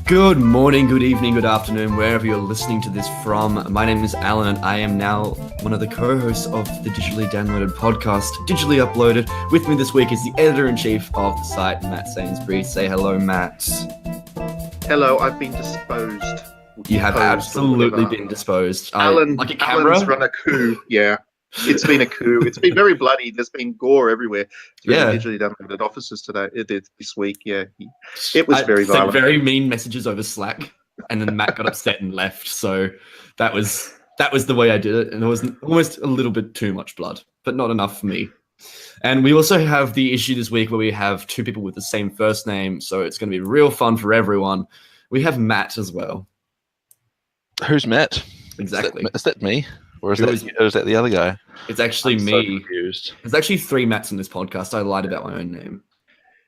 Good morning, good evening, good afternoon, wherever you're listening to this from. My name is Alan, and I am now one of the co-hosts of the Digitally Downloaded podcast, digitally uploaded. With me this week is the editor-in-chief of the site, Matt Sainsbury. Say hello, Matt. Hello, I've been disposed. You have absolutely been disposed. Like a camera? Alan's run a coup, yeah. It's been a coup. It's been very bloody. There's been gore everywhere through the digitally downloaded offices today. This week, yeah. It was very violent. Very mean messages over Slack, and then Matt got upset and left. So that was the way I did it, and it was almost a little bit too much blood, but not enough for me. And we also have the issue this week where we have two people with the same first name, so it's going to be real fun for everyone. We have Matt as well. Who's Matt? Exactly. Is that me? Or is that the other guy? It's actually me. So confused. There's actually 3 Matts in this podcast. I lied about my own name.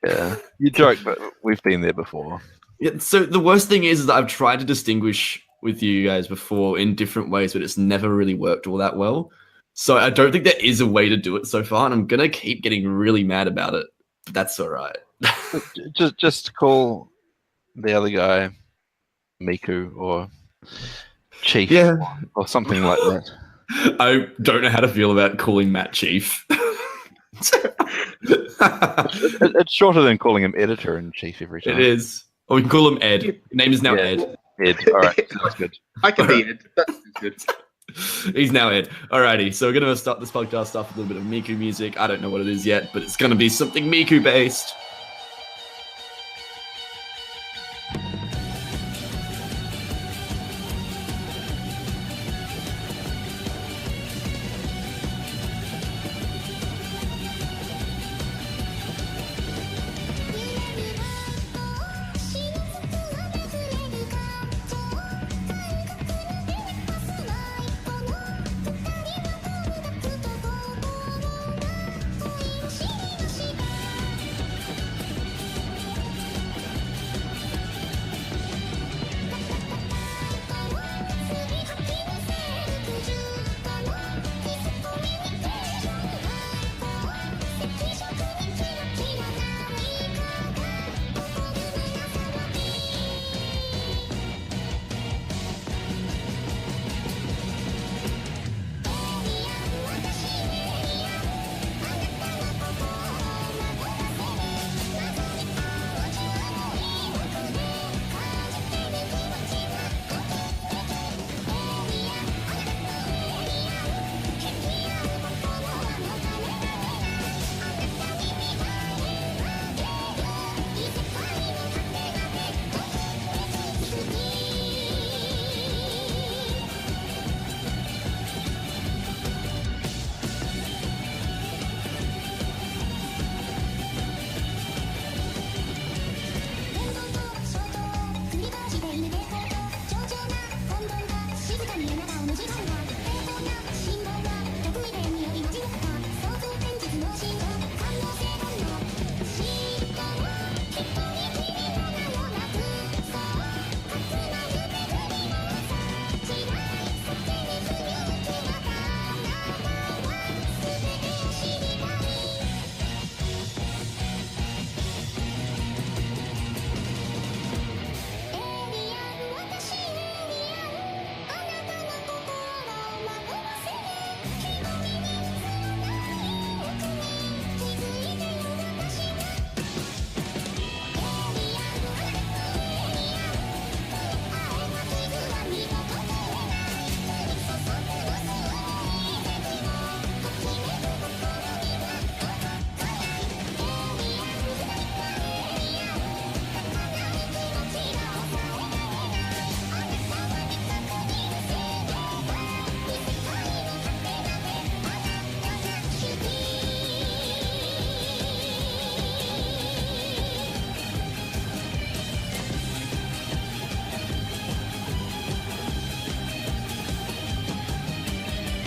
Yeah. You joke, but we've been there before. Yeah, so the worst thing is that I've tried to distinguish with you guys before in different ways, but it's never really worked all that well. So I don't think there is a way to do it so far, and I'm going to keep getting really mad about it. But that's all right. just call the other guy Miku or Chief or something like that. I don't know how to feel about calling Matt Chief. It's shorter than calling him editor-in-chief every time. It is. Or we can call him Ed. His name is now Ed. Ed. All right. That's good. I can be Ed. That's good. He's now Ed. Alrighty, so we're going to start this podcast off with a little bit of Miku music. I don't know what it is yet, but it's going to be something Miku-based.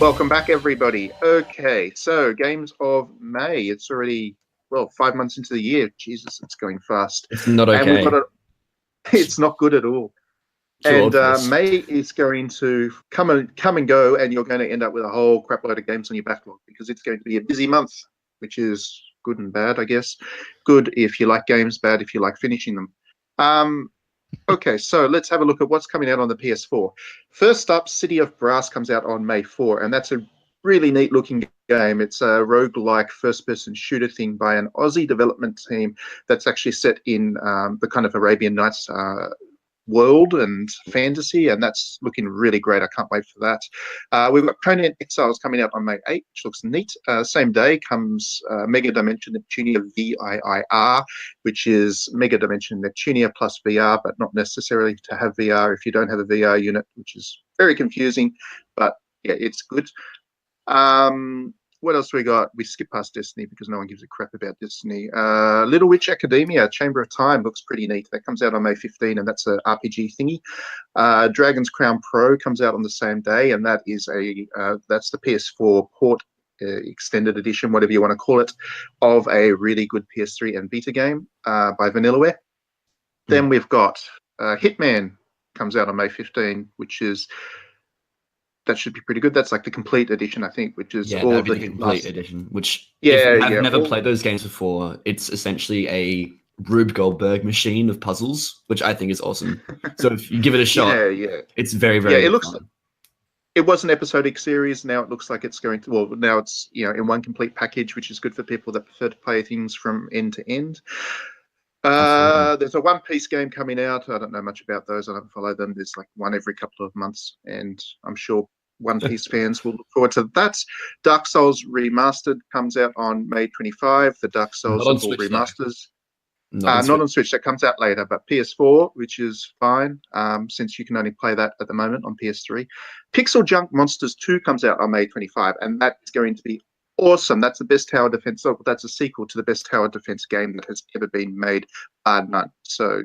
Welcome back, everybody. Okay, so Games of May. It's already, 5 months into the year. Jesus, it's going fast. It's not okay. And it's not good at all. And May is going to come and go, and you're going to end up with a whole crap load of games on your backlog because it's going to be a busy month, which is good and bad, I guess. Good if you like games, bad if you like finishing them. Okay, so let's have a look at what's coming out on the PS4. First up, City of Brass comes out on May 4, and that's a really neat looking game. It's a roguelike first-person shooter thing by an Aussie development team that's actually set in the kind of Arabian Nights world and fantasy, and that's looking really great. I can't wait for that. We've got Conan Exiles coming out on May 8, which looks neat. Same day comes Mega Dimension Neptunia VIIR, which is Mega Dimension Neptunia plus VR, but not necessarily to have VR if you don't have a VR unit, which is very confusing, but yeah, it's good. What else we got? We skip past Destiny because no one gives a crap about Destiny. Little Witch Academia, Chamber of Time looks pretty neat. That comes out on May 15, and that's an RPG thingy. Dragon's Crown Pro comes out on the same day, and that is that's the PS4 port extended edition, whatever you want to call it, of a really good PS3 and Vita game by Vanillaware. Then we've got Hitman comes out on May 15, which is that should be pretty good. That's like the complete edition, I think, which is all of the complete edition. Which, yeah, if you've never played those games before, it's essentially a Rube Goldberg machine of puzzles, which I think is awesome. So if you give it a shot, it's very, very. Yeah, fun. It was an episodic series. Now it looks like it's going to. Well, now it's in one complete package, which is good for people that prefer to play things from end to end. There's a One Piece game coming out. I don't know much about those. I don't follow them. There's like one every couple of months, and I'm sure One Piece fans will look forward to that. Dark Souls Remastered comes out on May 25. The Dark Souls of all remasters. Not on Switch. That comes out later, but PS4, which is fine, since you can only play that at the moment on PS3. Pixel Junk Monsters 2 comes out on May 25, and that is going to be awesome. That's the best tower defense. Oh, that's a sequel to the best tower defense game that has ever been made. None. So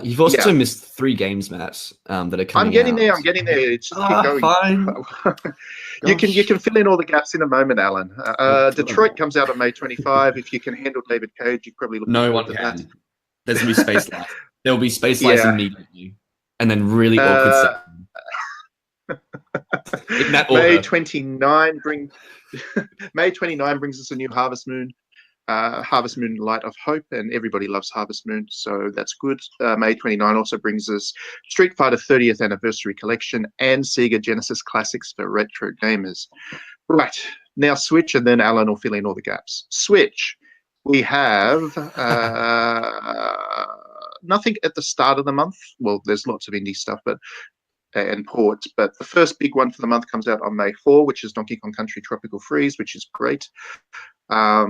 you've also missed 3 games, Matt, that are coming. I'm getting there. It's just keep going. Fine. you can fill in all the gaps in a moment, Alan. Detroit comes out on May 25. If you can handle David Cage, you probably look. No one can. That. There's gonna be Space Life. There will be Space Life immediately, and then really awkward. In that order. May 29 brings us a new Harvest Moon. Harvest Moon Light of Hope, and everybody loves Harvest Moon, so that's good. May 29 also brings us Street Fighter 30th Anniversary Collection and Sega Genesis Classics for retro gamers. Right, now Switch, and then Alan will fill in all the gaps. Switch, we have nothing at the start of the month. Well, there's lots of indie stuff, and ports, but the first big one for the month comes out on May 4, which is Donkey Kong Country Tropical Freeze, which is great. I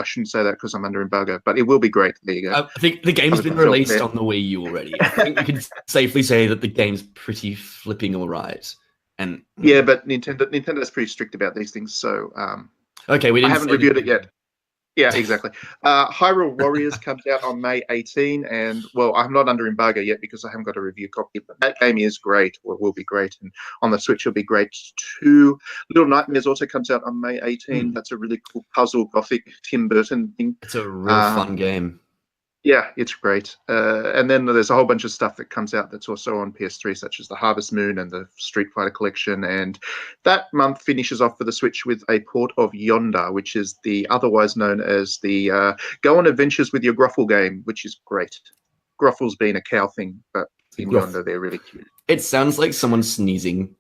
shouldn't say that because I'm under embargo, but it will be great. There you go. I think the game's been released on the Wii U already. I think we can safely say that the game's pretty flipping all right. And yeah, but Nintendo's pretty strict about these things, so okay, I haven't reviewed it yet. Yeah, exactly. Hyrule Warriors comes out on May 18, and well, I'm not under embargo yet because I haven't got a review copy, but that game is great, or will be great, and on the Switch it'll be great too. Little Nightmares also comes out on May 18. That's a really cool puzzle gothic Tim Burton thing. It's a real fun game. Yeah, it's great. And then there's a whole bunch of stuff that comes out that's also on PS3, such as the Harvest Moon and the Street Fighter Collection. And that month finishes off for the Switch with a port of Yonder, which is the otherwise known as the Go on Adventures with Your Gruffle game, which is great. Gruffle's been a cow thing, but in Yonder they're really cute. It sounds like someone sneezing.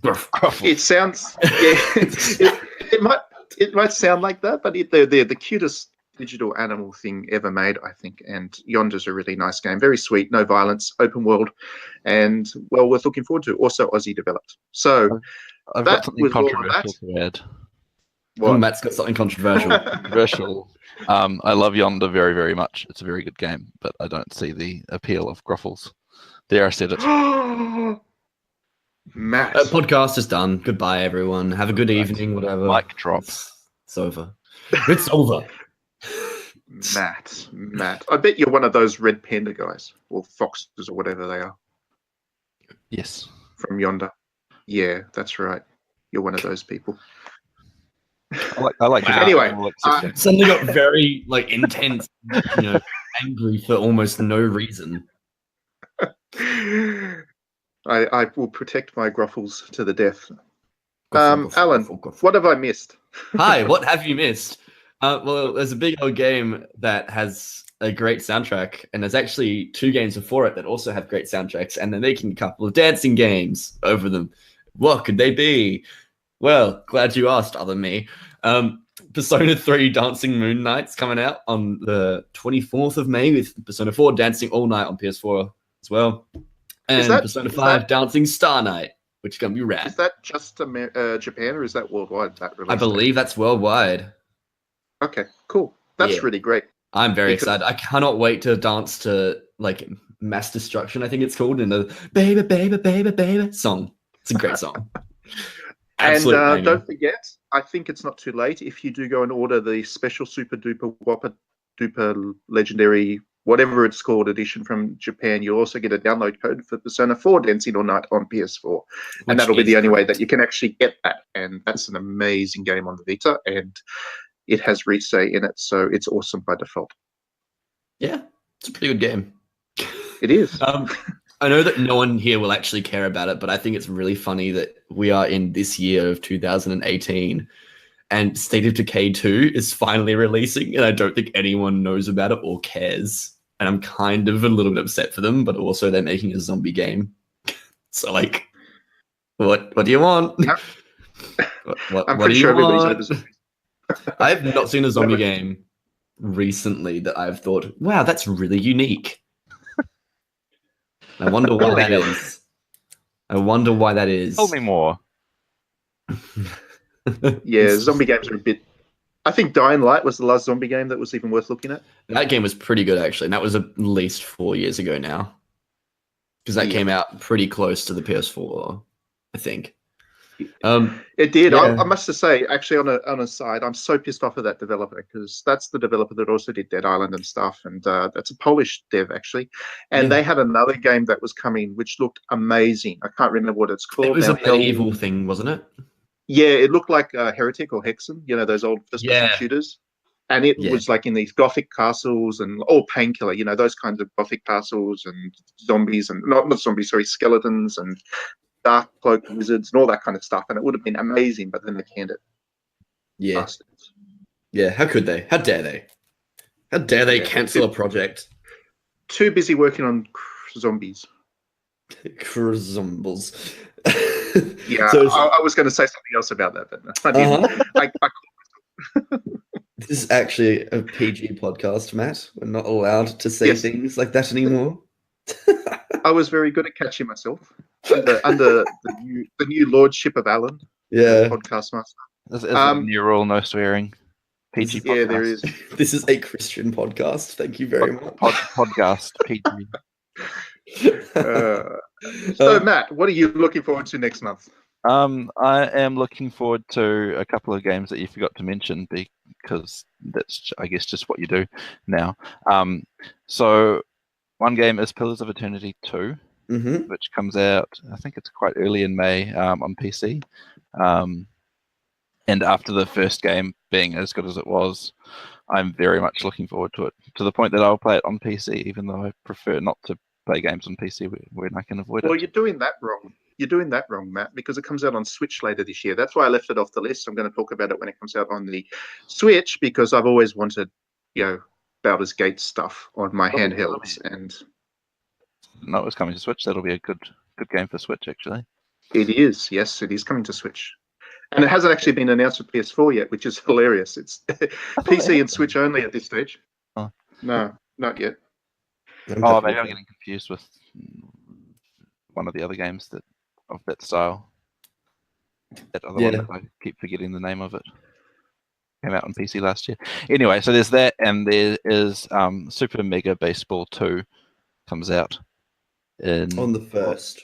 It sounds, it might sound like that, but they're the cutest digital animal thing ever made, I think, and Yonder's a really nice game, very sweet, no violence, open world, and well worth looking forward to. Also Aussie developed. So I've got something controversial to add. Matt's got something controversial. I love Yonder very, very much. It's a very good game, but I don't see the appeal of Gruffles. There, I said it. Matt, podcast is done. Goodbye, everyone. Have a good evening. Whatever. Mic drop. It's over. It's over. Matt, I bet you're one of those red panda guys, or foxes, or whatever they are. Yes. From Yonder. Yeah, that's right. You're one of those people. I like. Wow. Anyway, suddenly got very intense, angry for almost no reason. I will protect my Gruffles to the death. Alan, what have I missed? Hi, what have you missed? Well, there's a big old game that has a great soundtrack, and there's actually 2 games before it that also have great soundtracks, and they're making a couple of dancing games over them. What could they be? Well, glad you asked, other me. Persona 3 Dancing Moon Night's coming out on the 24th of May with Persona 4 Dancing All Night on PS4 as well. And Persona 5 Dancing Star Night, which is going to be rad. Is that just Japan, or is that worldwide? That release I believe that's worldwide. Okay, cool. That's really great. I'm very excited. I cannot wait to dance to like Mass Destruction, I think it's called, in the Baby, Baby, Baby, Baby song. It's a great song. And don't forget, I think it's not too late if you do go and order the special super duper whopper duper legendary, whatever it's called, edition from Japan. You also get a download code for Persona 4 Dancing All Night on PS4. And that'll be the only way that you can actually get that. And that's an amazing game on the Vita. And it has Risei in it, so it's awesome by default. Yeah, it's a pretty good game. It is. I know that no one here will actually care about it, but I think it's really funny that we are in this year of 2018 and State of Decay 2 is finally releasing, and I don't think anyone knows about it or cares. And I'm kind of a little bit upset for them, but also they're making a zombie game. So, like, what do you want? Yep. what I'm do pretty you sure everybody's want? over zombies. I've not seen a zombie game recently that I've thought, wow, that's really unique. I wonder why that is. Tell me more. Yeah, zombie games are a bit... I think Dying Light was the last zombie game that was even worth looking at. That game was pretty good, actually. And that was at least 4 years ago now. Because that came out pretty close to the PS4, I think. It did. Yeah. I must just say, actually, on a side, I'm so pissed off at that developer because that's the developer that also did Dead Island and stuff, and that's a Polish dev actually. And they had another game that was coming, which looked amazing. I can't remember what it's called. It was now. a medieval thing, wasn't it? Yeah, it looked like Heretic or Hexen. You know, those old first-person shooters. And it was like in these gothic castles and Painkiller. You know, those kinds of gothic castles and zombies and not zombies, sorry, skeletons and dark cloak wizards and all that kind of stuff, and it would have been amazing, but then they canned it. Yeah. Bastards. Yeah, how could they? How dare they? How dare they cancel a project? Too busy working on zombies. Zombies. Yeah, So I was going to say something else about that, but I didn't. This is actually a PG podcast, Matt. We're not allowed to say things like that anymore. I was very good at catching myself under the new lordship of Alan. Yeah, podcast master. This is a new rule: no swearing. PG podcast. Yeah, there is. This is a Christian podcast. Thank you very much. Podcast PG. So, Matt, what are you looking forward to next month? I am looking forward to a couple of games that you forgot to mention because that's, I guess, just what you do now. So one game is Pillars of Eternity 2, which comes out, I think it's quite early in May on PC. And after the first game being as good as it was, I'm very much looking forward to it, to the point that I'll play it on PC, even though I prefer not to play games on PC when I can avoid it. Well, you're doing that wrong. You're doing that wrong, Matt, because it comes out on Switch later this year. That's why I left it off the list. I'm going to talk about it when it comes out on the Switch, because I've always wanted, Baldur's Gate stuff on my handhelds. And no, it's coming to Switch. That'll be a good game for Switch, actually. It is. Yes, it is coming to Switch. And it hasn't actually been announced for PS4 yet, which is hilarious. It's PC and Switch only at this stage. Oh. No, not yet. Oh, maybe I'm getting confused with one of the other games of that style. That other one that I keep forgetting the name of it. Came out on PC last year. Anyway, so there's that, and there is Super Mega Baseball 2 comes out on the first.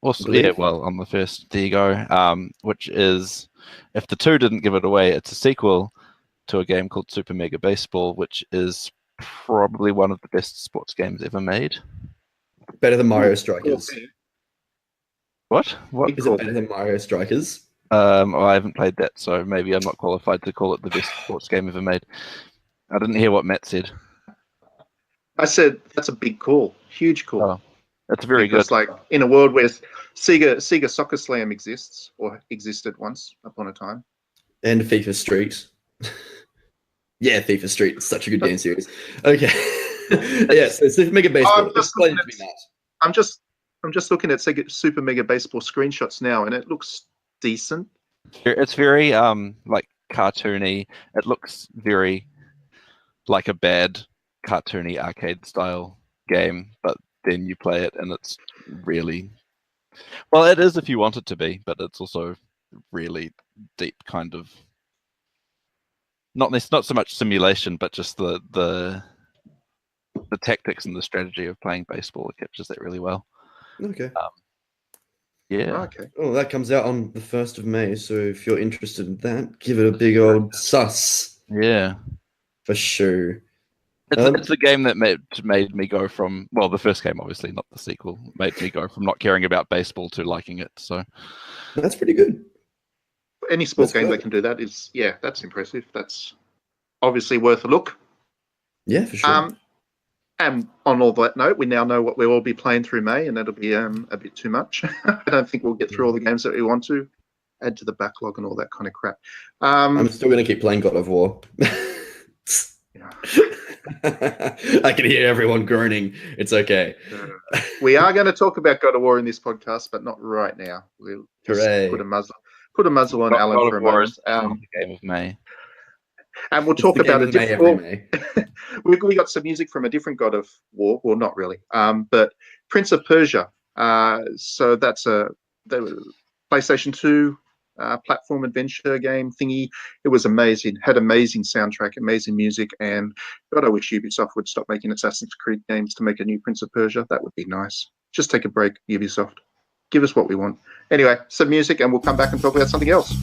Also, on the first. There you go. Which is, if the 2 didn't give it away, it's a sequel to a game called Super Mega Baseball, which is probably one of the best sports games ever made. Better than Mario Strikers. What is it better than Mario Strikers? I haven't played that, so maybe I'm not qualified to call it the best sports game ever made. I didn't hear what Matt said. I said that's a big call, huge call. Oh, that's very good. Like in a world where Sega Soccer Slam exists or existed once upon a time, and FIFA Street. Yeah, FIFA Street. It's such a good game series. Okay. Yes, it's Super Mega Baseball. I'm just Explain looking it to me, at- Matt. I'm just looking at Super Mega Baseball screenshots now, and it looks decent. It's very like cartoony. It looks very like a bad cartoony arcade style game, but then you play it and it's really well, it is if you want it to be, but it's also really deep kind of not so much simulation, but just the tactics and the strategy of playing baseball. It captures that really well. Okay. Yeah. Okay. Oh, that comes out on the 1st of May. So if you're interested in that, give it a big old sus Yeah. for sure. It's a game that made me go from, well, the first game, obviously, not the sequel, made me go from not caring about baseball to liking it. So That's pretty good. Any sport That's game good. that can do that is, yeah, that's impressive. That's obviously worth a look. Yeah, for sure. And on all that note, we now know what we'll all be playing through May, and that'll be a bit too much. I don't think we'll get through all the games that we want to add to the backlog and all that kind of crap. I'm still going to keep playing God of War. Yeah. I can hear everyone groaning. It's okay. We are going to talk about God of War in this podcast, but not right now. We'll just Hooray. put a muzzle on Alan God for a of War moment. is the game of May. And we'll It's talk the game about a of May different. every May. We got some music from a different God of War. Well, not really. But Prince of Persia. So that's the PlayStation 2 platform adventure game thingy. It was amazing. Had amazing soundtrack, amazing music, and God, I wish Ubisoft would stop making Assassin's Creed games to make a new Prince of Persia. That would be nice. Just take a break, Ubisoft. Give us what we want. Anyway, some music, and we'll come back and talk about something else.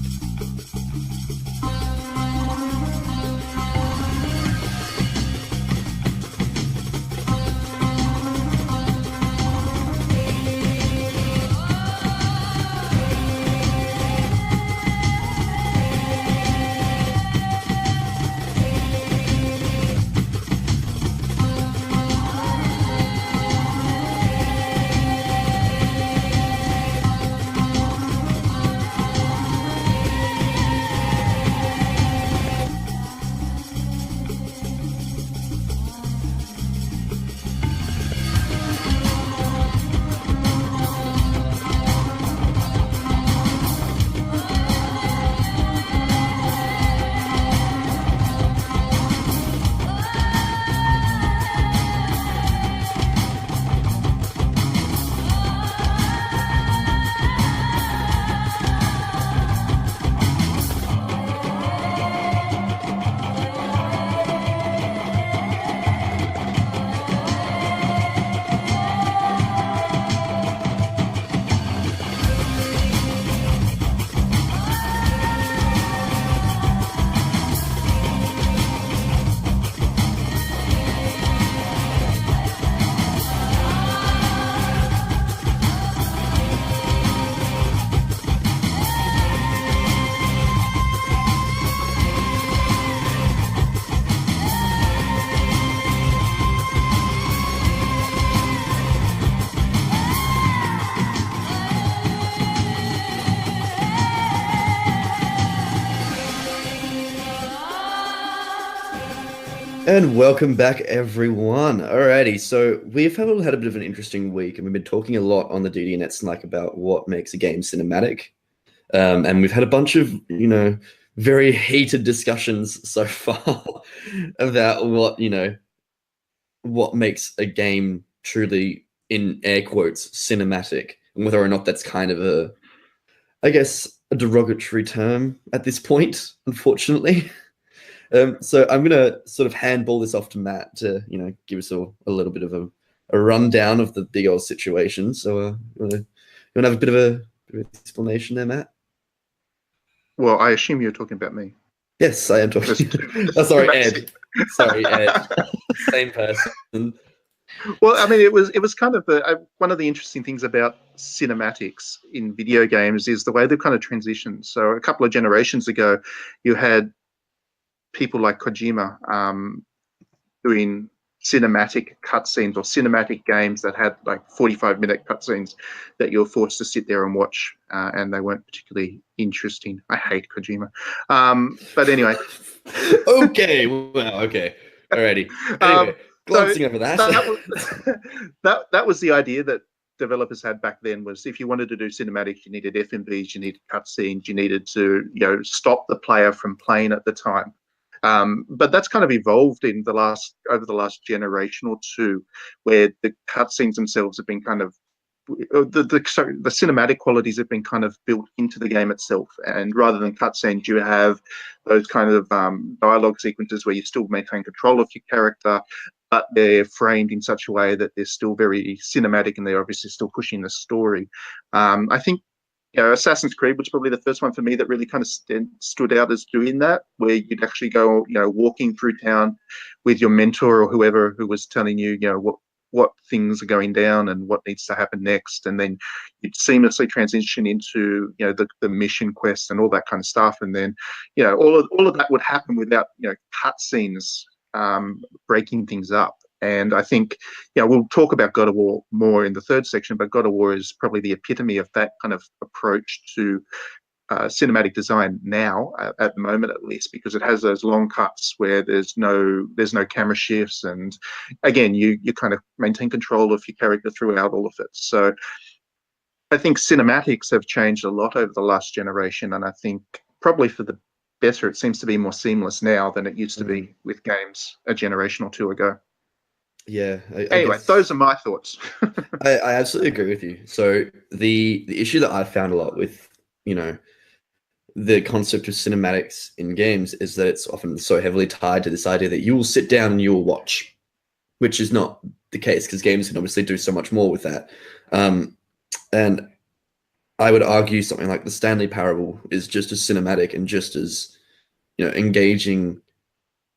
And welcome back, everyone. Alrighty, so we've had a bit of an interesting week, and we've been talking a lot on the DDNet Snack about what makes a game cinematic. And we've had a bunch of, very heated discussions so far about what makes a game truly, in air quotes, cinematic, and whether or not that's kind of a derogatory term at this point, unfortunately. So I'm going to sort of handball this off to Matt to, give us a little bit of a rundown of the big old situation. So you want to have a bit of an explanation there, Matt? Well, I assume you're talking about me. Yes, I am talking. Oh, sorry, Ed. Sorry, Ed. Same person. Well, I mean, it was kind of one of the interesting things about cinematics in video games is the way they've kind of transitioned. So a couple of generations ago, you had people like Kojima doing cinematic cutscenes or cinematic games that had like 45-minute cutscenes that you're forced to sit there and watch, and they weren't particularly interesting. I hate Kojima. But anyway. Okay. Well, okay. Alrighty. Anyway, glancing over that. That was the idea that developers had back then, was if you wanted to do cinematics, you needed FMVs, you needed cutscenes, you needed to stop the player from playing at the time. But that's kind of evolved over the last generation or two, where the cutscenes themselves have been kind of the cinematic qualities have been kind of built into the game itself, and rather than cutscenes, you have those kind of dialogue sequences where you still maintain control of your character, but they're framed in such a way that they're still very cinematic and they're obviously still pushing the story. I think Assassin's Creed was probably the first one for me that really kind of stood out as doing that, where you'd actually go, walking through town with your mentor or whoever who was telling you, what things are going down and what needs to happen next, and then you'd seamlessly transition into the mission quest and all that kind of stuff, and then all of that would happen without cutscenes breaking things up. And I think we'll talk about God of War more in the third section, but God of War is probably the epitome of that kind of approach to cinematic design now, at the moment at least, because it has those long cuts where there's no camera shifts, and again you kind of maintain control of your character throughout all of it. So I think cinematics have changed a lot over the last generation, and I think probably for the better. It seems to be more seamless now than it used to be with games a generation or two ago. Yeah. Anyway, those are my thoughts. I absolutely agree with you. So the issue that I found a lot with the concept of cinematics in games is that it's often so heavily tied to this idea that you will sit down and you will watch, which is not the case, because games can obviously do so much more with that. And I would argue something like the Stanley Parable is just as cinematic and just as engaging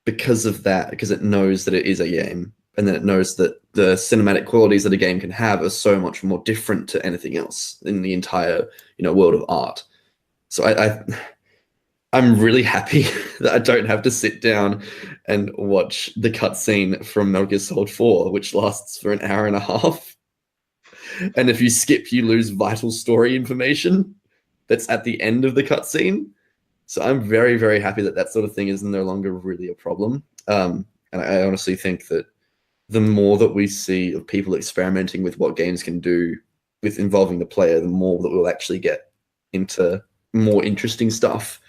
because of that, because it knows that it is a game, and then it knows that the cinematic qualities that a game can have are so much more different to anything else in the entire world of art. So I'm really happy that I don't have to sit down and watch the cutscene from Metal Gear Solid 4, which lasts for an hour and a half. And if you skip, you lose vital story information that's at the end of the cutscene. So I'm very, very happy that that sort of thing is no longer really a problem. And I honestly think that the more that we see of people experimenting with what games can do with involving the player, the more that we'll actually get into more interesting stuff.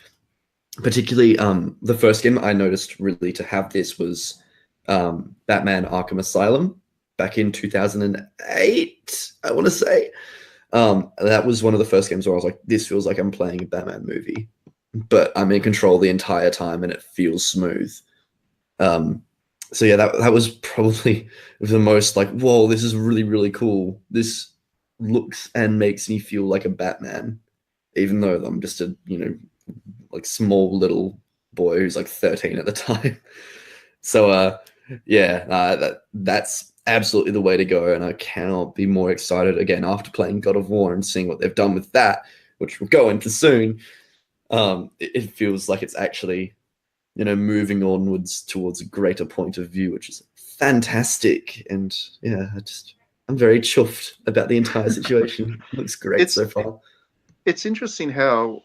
Particularly, the first game I noticed really to have this was Batman Arkham Asylum back in 2008, I want to say. That was one of the first games where I was like, this feels like I'm playing a Batman movie, but I'm in control the entire time and it feels smooth. So yeah, that was probably the most like, whoa, this is really, really cool. This looks and makes me feel like a Batman, even though I'm just a, like small little boy who's like 13 at the time. So that's absolutely the way to go, and I cannot be more excited again after playing God of War and seeing what they've done with that, which we'll go into soon. It feels like it's actually moving onwards towards a greater point of view, which is fantastic. And yeah, I'm very chuffed about the entire situation. It looks great so far. It's interesting how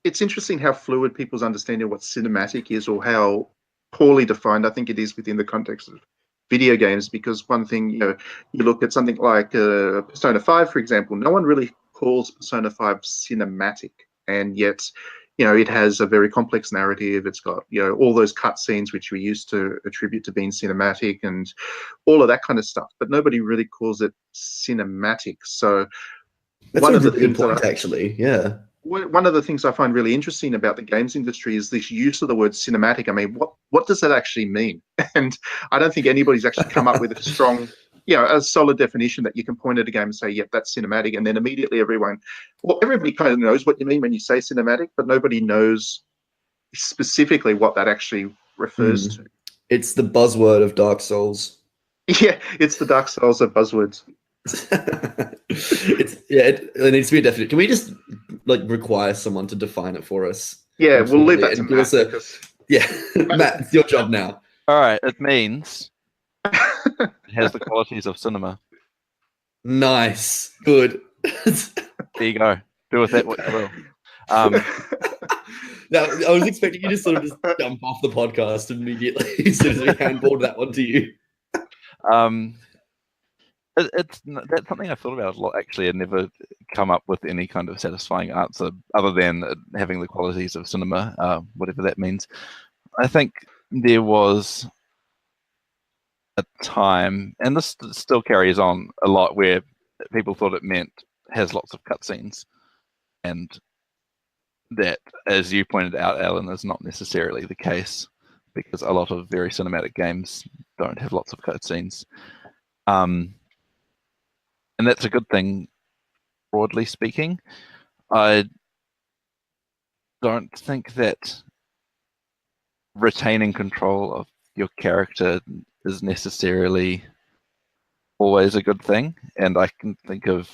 it's interesting how fluid people's understanding of what cinematic is, or how poorly defined I think it is within the context of video games. Because one thing, you look at something like Persona 5, for example, no one really calls Persona 5 cinematic, and yet it has a very complex narrative. It's got all those cutscenes which we used to attribute to being cinematic and all of that kind of stuff, but nobody really calls it cinematic. So that's one of the good point, actually. Yeah. One of the things I find really interesting about the games industry is this use of the word cinematic. I mean, what does that actually mean? And I don't think anybody's actually come up with a strong, a solid definition that you can point at a game and say, yep, that's cinematic. And then immediately everybody kind of knows what you mean when you say cinematic, but nobody knows specifically what that actually refers to. It's the buzzword of Dark Souls. Yeah, it's the Dark Souls of buzzwords. It needs to be definite. Can we just require someone to define it for us? Yeah, we'll leave that to Matt. Matt, it's your job now. All right, it means it has the qualities of cinema. Nice, good. There you go. Do with that what you will. Um, Now, I was expecting you to sort of just jump off the podcast immediately as soon as we handballed that one to you. that's something I thought about a lot. Actually, I never come up with any kind of satisfying answer other than having the qualities of cinema, whatever that means. I think there was a time, and this still carries on a lot, where people thought it meant has lots of cutscenes, and that, as you pointed out, Alan, is not necessarily the case, because a lot of very cinematic games don't have lots of cutscenes. And that's a good thing, broadly speaking. I don't think that retaining control of your character is necessarily always a good thing, and I can think of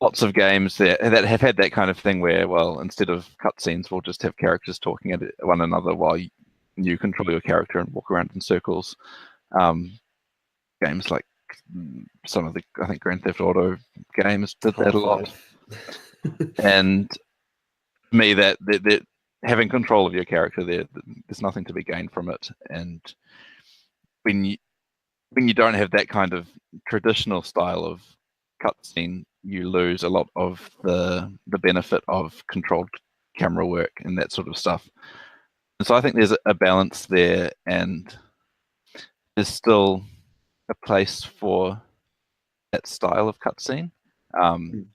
lots of games that have had that kind of thing where, well, instead of cutscenes, we'll just have characters talking at one another while you control your character and walk around in circles. Games like some of the, I think, Grand Theft Auto games did that a lot. And to me, that having control of your character, there's nothing to be gained from it. And when you don't have that kind of traditional style of cutscene, you lose a lot of the benefit of controlled camera work and that sort of stuff. And so I think there's a balance there, and there's still a place for that style of cutscene. And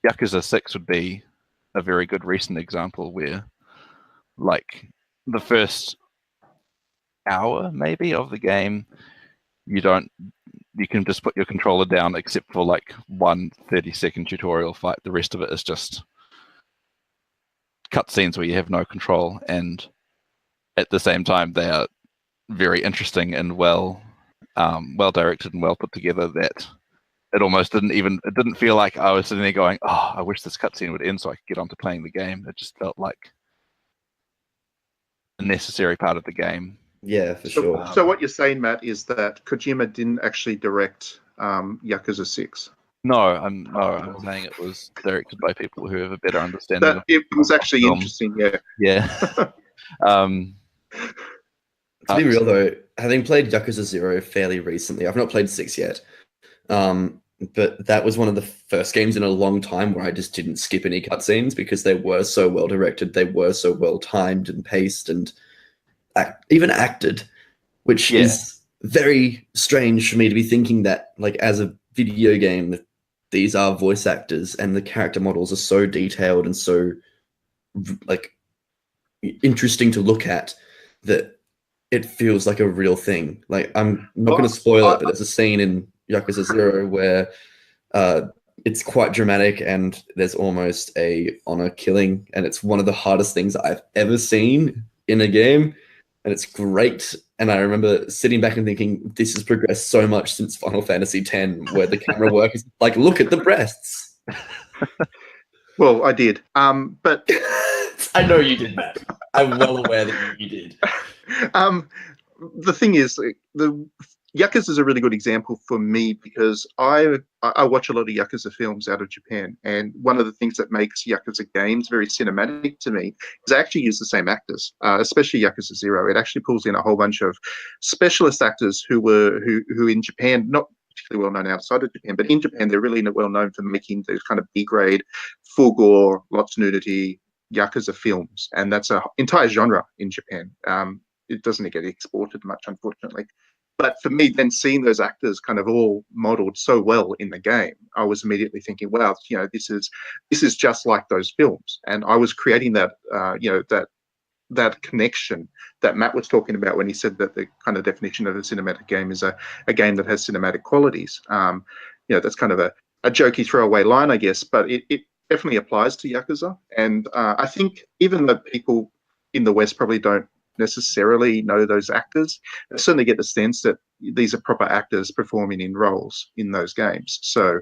Yakuza 6 would be a very good recent example where, like, the first hour maybe of the game, you can just put your controller down except for like one 30-second tutorial fight. The rest of it is just cutscenes where you have no control, and at the same time they are very interesting and well directed and well put together, that it almost didn't feel like I was sitting there going, oh, I wish this cutscene would end so I could get on to playing the game. It just felt like a necessary part of the game. Yeah, for sure. So what you're saying, Matt, is that Kojima didn't actually direct Yakuza 6? No, I'm saying it was directed by people who have a better understanding. That it was actually film. Interesting, yeah. Yeah. To be real though, having played Yakuza 0 fairly recently, I've not played 6 yet, but that was one of the first games in a long time where I just didn't skip any cutscenes because they were so well directed, they were so well timed and paced and even acted, which is very strange for me to be thinking that, like, as a video game, these are voice actors and the character models are so detailed and so, like, interesting to look at that it feels like a real thing. Like, I'm not going to spoil it, but there's a scene in Yakuza 0 where it's quite dramatic and there's almost a honor killing, and it's one of the hardest things I've ever seen in a game. And it's great. And I remember sitting back and thinking, this has progressed so much since Final Fantasy X, where the camera work is like, look at the breasts. Well, I did. But I know you did, Matt. I'm well aware that you did. The thing is, the Yakuza is a really good example for me because I watch a lot of Yakuza films out of Japan, and one of the things that makes Yakuza games very cinematic to me is I actually use the same actors, especially Yakuza 0. It actually pulls in a whole bunch of specialist actors who in Japan, not particularly well known outside of Japan, but in Japan they're really well known for making those kind of B-grade, full gore, lots of nudity Yakuza films, and that's an entire genre in Japan. It doesn't get exported much, unfortunately. But for me, then seeing those actors kind of all modeled so well in the game, I was immediately thinking, wow, this is just like those films. And I was creating that, that connection that Matt was talking about when he said that the kind of definition of a cinematic game is a game that has cinematic qualities. That's kind of a jokey throwaway line, I guess, but it definitely applies to Yakuza. And I think even though people in the West probably don't necessarily know those actors, I certainly get the sense that these are proper actors performing in roles in those games. So,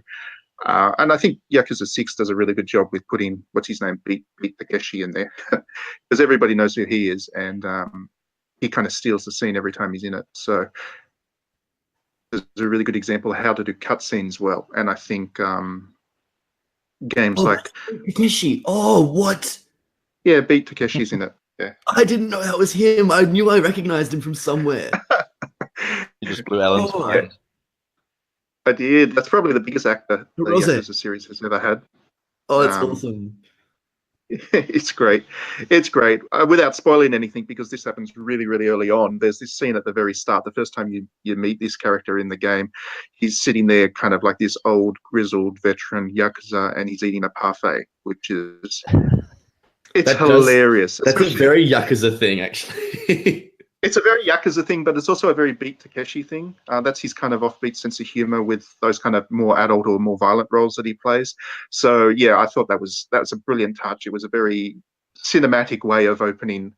and I think Yakuza 6 does a really good job with putting, what's his name, Beat Takeshi in there, because everybody knows who he is, and he kind of steals the scene every time he's in it. So there's a really good example of how to do cutscenes well. And I think games Oh, like Takeshi. Oh, what? Beat Takeshi's in it. Yeah. I didn't know that was him. I knew I recognized him from somewhere. You just blew Alan's Oh, mind. I did. That's probably the biggest actor Who the was it? Yakuza series has ever had. Oh, that's Um, awesome. It's great. It's great. Without spoiling anything, because this happens really, really early on. There's this scene at the very start. The first time you meet this character in the game, he's sitting there, kind of like this old, grizzled veteran yakuza, and he's eating a parfait, which is it's That does- hilarious. That's a especially- very Yakuza thing, actually. It's a very Yakuza thing, but it's also a very Beat Takeshi thing. That's his kind of offbeat sense of humor with those kind of more adult or more violent roles that he plays. So yeah, I thought that was a brilliant touch. It was a very cinematic way of opening,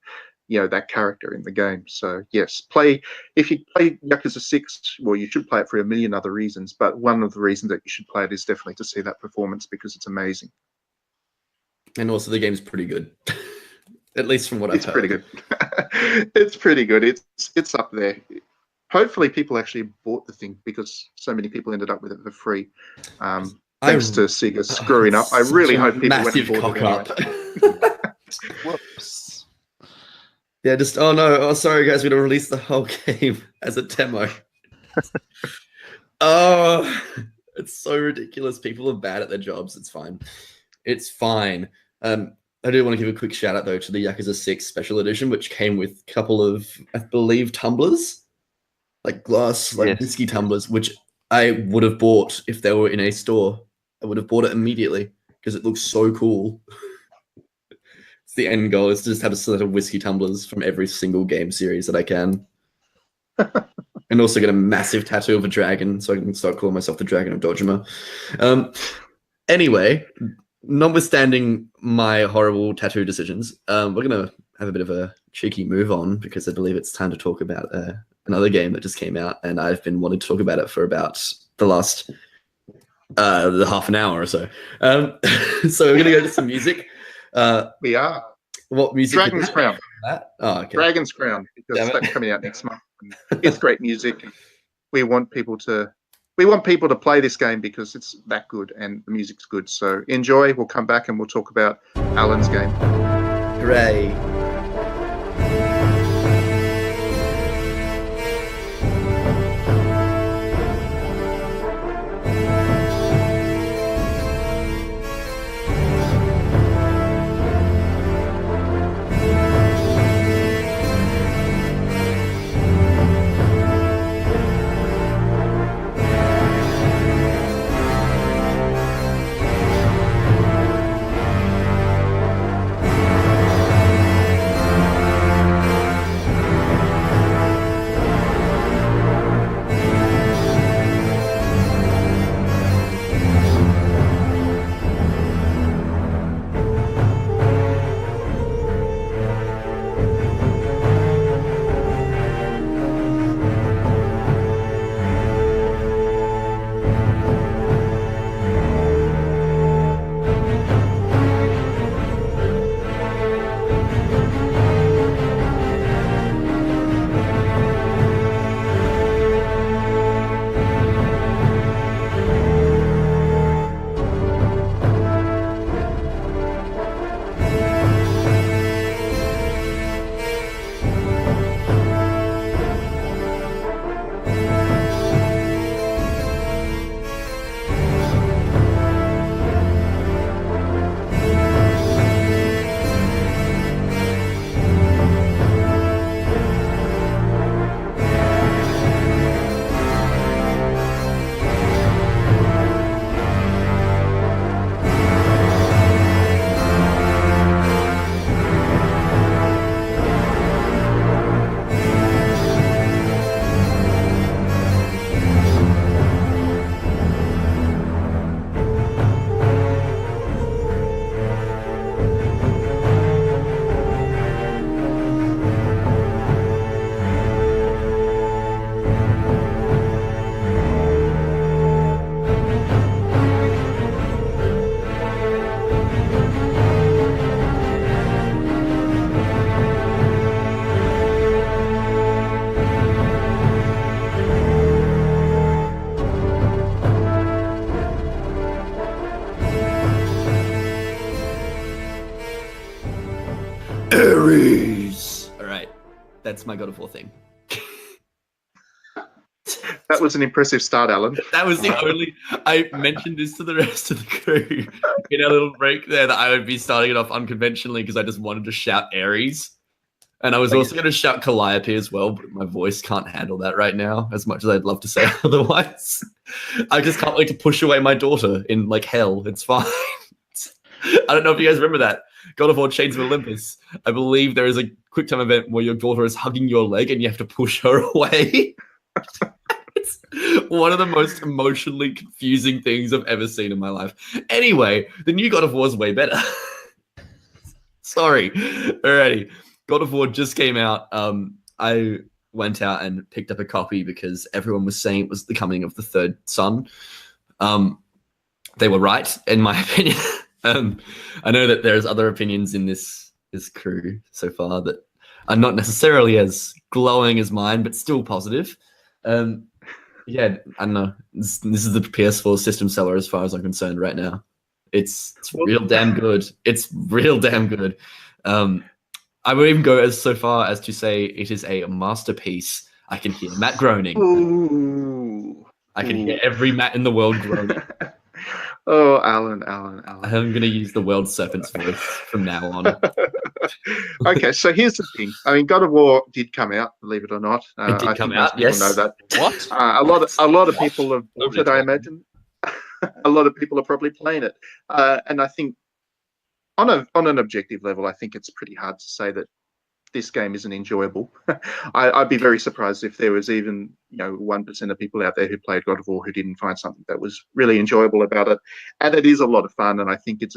that character in the game. So yes, if you play Yakuza 6, well, you should play it for a million other reasons, but one of the reasons that you should play it is definitely to see that performance because it's amazing. And also, the game's pretty good. At least from what I've It's heard. pretty good. It's pretty good. It's up there. Hopefully, people actually bought the thing because so many people ended up with it for free. Thanks to Sega screwing up. I really hope people went and massive bought cock it anyway. up. Whoops. Yeah, just oh sorry guys, we're gonna release the whole game as a demo. Oh, it's so ridiculous. People are bad at their jobs. It's fine. It's fine. I do want to give a quick shout out though to the Yakuza 6 Special Edition, which came with a couple of, I believe, tumblers, like glass, like Yes. whiskey tumblers, which I would have bought if they were in a store. I would have bought it immediately because it looks so cool. It's the end goal is to just have a set of whiskey tumblers from every single game series that I can. And also get a massive tattoo of a dragon so I can start calling myself the Dragon of Dojima. Anyway, notwithstanding my horrible tattoo decisions, we're going to have a bit of a cheeky move on because I believe it's time to talk about another game that just came out, and I've been wanting to talk about it for about the last the half an hour or so. So we're going to go to some music. We are. What music? Dragon's is Crown. that? Oh, okay. Dragon's Crown, because Damn it. that's coming out next month. And it's great music. We want people to play this game because it's that good and the music's good. So enjoy. We'll come back and we'll talk about Alan's game. Hooray. That's my God of War thing. That was an impressive start, Alan. That was the only. I mentioned this to the rest of the crew in a little break there that I would be starting it off unconventionally because I just wanted to shout Ares. And I was also going to shout Calliope as well, but my voice can't handle that right now as much as I'd love to say otherwise. I just can't wait to push away my daughter in like hell. It's fine. I don't know if you guys remember that. God of War Chains of Olympus. I believe there is a quick time event where your daughter is hugging your leg and you have to push her away. It's one of the most emotionally confusing things I've ever seen in my life. Anyway, the new God of War is way better. Sorry. Alrighty. God of War just came out. I went out and picked up a copy because everyone was saying it was the coming of the third son. They were right, in my opinion. I know that there's other opinions in this crew so far that are not necessarily as glowing as mine, but still positive. Yeah, I don't know. This is the PS4 system seller as far as I'm concerned right now. It's real damn good. It's real damn good. I would even go so far as to say it is a masterpiece. I can hear Matt groaning. Ooh. I can hear every Matt in the world groaning. Oh, Alan. I'm going to use the world serpent's voice from now on. Okay, so here's the thing. I mean, God of War did come out, believe it or not. It did come out, yes. Know that. What? A lot of people have bought it, I imagine. A lot of people are probably playing it, and I think on an objective level, I think it's pretty hard to say that this game isn't enjoyable. I'd be very surprised if there was even 1% of people out there who played God of War who didn't find something that was really enjoyable about it. And it is a lot of fun, and I think it's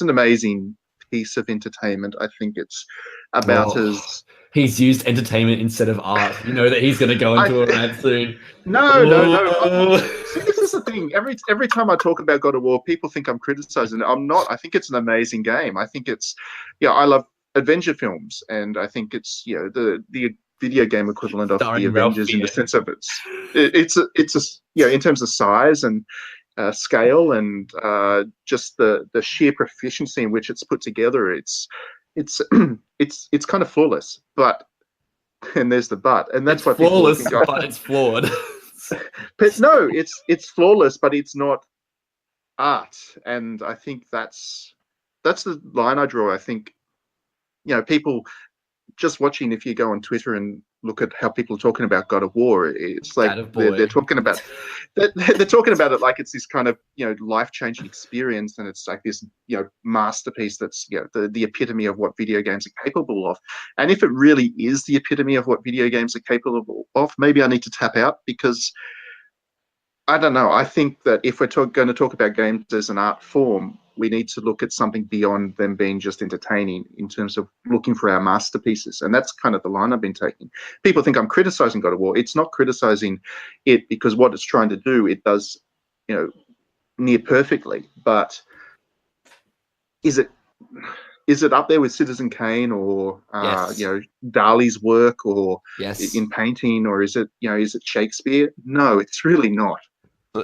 an amazing piece of entertainment. I think it's about as he's used entertainment instead of art. You know that he's going to go into a rant soon. No. See, this is the thing. Every time I talk about God of War, people think I'm criticizing it. I'm not. I think it's an amazing game. I think it's, I love adventure films, and I think it's the video game equivalent of the Avengers in the sense of it's in terms of size and scale and just the sheer proficiency in which it's put together. It's kind of flawless, but and there's the but, and that's why flawless, but it's flawed. But no, it's flawless, but it's not art, and I think that's the line I draw. I think people just watching, if you go on Twitter and look at how people are talking about God of War, it's like they're talking about they're talking about it like it's this kind of life-changing experience, and it's like this masterpiece that's the epitome of what video games are capable of. And if it really is the epitome of what video games are capable of, maybe I need to tap out, because I don't know. I think that if we're going to talk about games as an art form, we need to look at something beyond them being just entertaining in terms of looking for our masterpieces. And that's kind of the line I've been taking. People think I'm criticizing God of War. It's not criticizing it, because what it's trying to do, it does, near perfectly. But is it up there with Citizen Kane or Yes. Dali's work, or Yes. in painting, or is it Shakespeare? No, it's really not.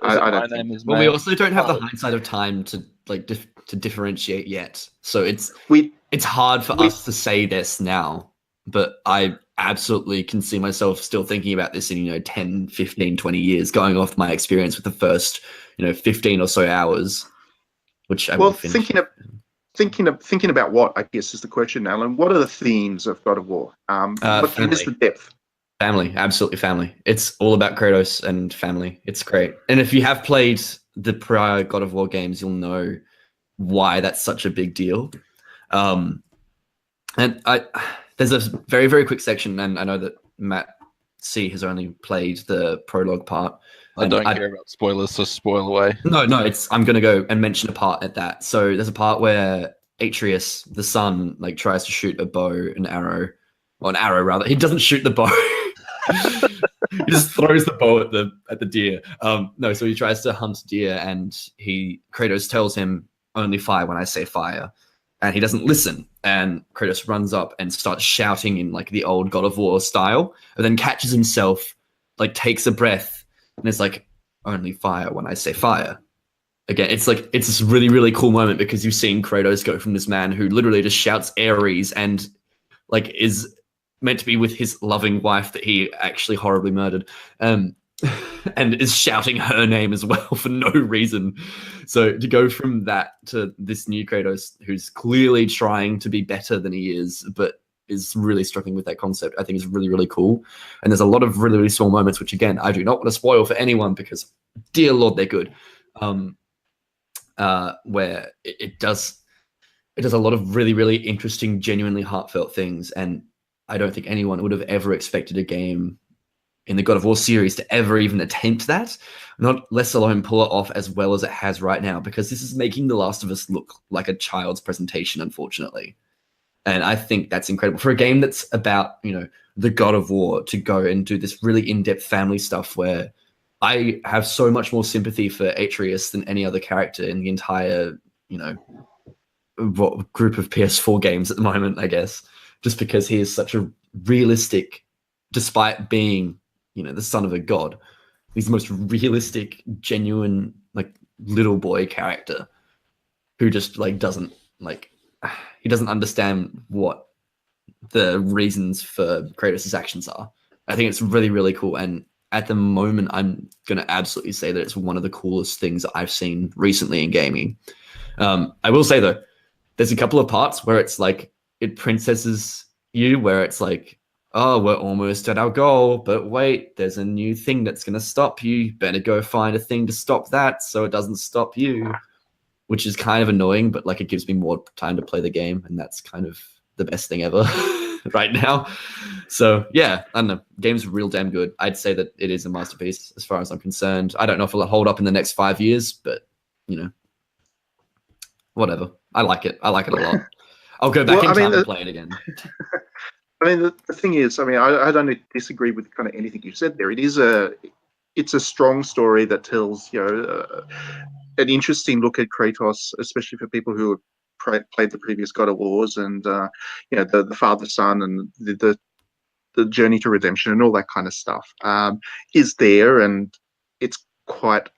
I don't think. Well, we also don't have the hindsight of time to to differentiate yet. So it's hard for us to say this now, but I absolutely can see myself still thinking about this in 10, 15, 20 years, going off my experience with the first 15 or so hours, which I will finish. Thinking about what, I guess, is the question, Alan. What are the themes of God of War? What is the depth? Family, absolutely family. It's all about Kratos and family. It's great. And if you have played the prior God of War games, you'll know why that's such a big deal. And there's a very, very quick section, and I know that Matt C has only played the prologue part. I don't care about spoilers, so spoil away. No, I'm going to go and mention a part at that. So there's a part where Atreus, the son, tries to shoot an arrow rather. He doesn't shoot the bow. He just throws the bow at the deer. So he tries to hunt deer, and Kratos tells him, only fire when I say fire. And he doesn't listen. And Kratos runs up and starts shouting in the old God of War style, and then catches himself, takes a breath, and it's only fire when I say fire. Again, it's this really, really cool moment, because you've seen Kratos go from this man who literally just shouts Ares and is meant to be with his loving wife that he actually horribly murdered, and is shouting her name as well for no reason. So to go from that to this new Kratos, who's clearly trying to be better than he is, but is really struggling with that concept, I think is really, really cool. And there's a lot of really, really small moments, which again, I do not want to spoil for anyone because, dear Lord, they're good. Where it does a lot of really, really interesting, genuinely heartfelt things. And I don't think anyone would have ever expected a game in the God of War series to ever even attempt that, not less alone pull it off as well as it has right now, because this is making The Last of Us look like a child's presentation, unfortunately. And I think that's incredible for a game that's about, the God of War, to go and do this really in-depth family stuff where I have so much more sympathy for Atreus than any other character in the entire, group of PS4 games at the moment, I guess, just because he is such a realistic, despite being, the son of a god, he's the most realistic, genuine, little boy character who just doesn't he doesn't understand what the reasons for Kratos' actions are. I think it's really, really cool. And at the moment, I'm going to absolutely say that it's one of the coolest things that I've seen recently in gaming. I will say, though, there's a couple of parts where it's it princesses you, where it's oh, we're almost at our goal, but wait, there's a new thing that's going to stop you. Better go find a thing to stop that so it doesn't stop you, which is kind of annoying, but it gives me more time to play the game, and that's kind of the best thing ever right now. So yeah, I don't know. Game's real damn good. I'd say that it is a masterpiece as far as I'm concerned. I don't know if it'll hold up in the next 5 years, but whatever. I like it. I like it a lot. I'll go back in time and play it again. The thing is, I don't disagree with kind of anything you said there. It's a strong story that tells, an interesting look at Kratos, especially for people who have played the previous God of Wars, and the father-son and the journey to redemption and all that kind of stuff is there, and it's quite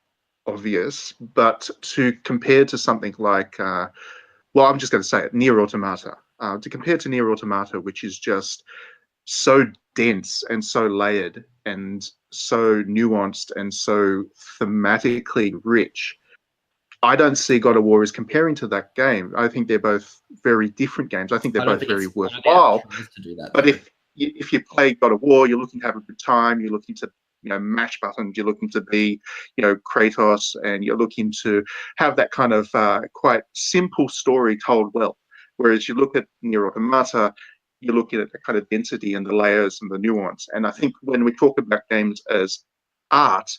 obvious. But to compare to something like, I'm just going to say it, Nier Automata. To compare to Nier Automata, which is just so dense and so layered and so nuanced and so thematically rich, I don't see God of War as comparing to that game. I think they're both very different games. I think they're both very worthwhile. But if you play God of War, you're looking to have a good time. You're looking to mash buttons. You're looking to be Kratos, and you're looking to have that kind of quite simple story told well. Whereas you look at Nier Automata, you're looking at the kind of density and the layers and the nuance. And I think when we talk about games as art,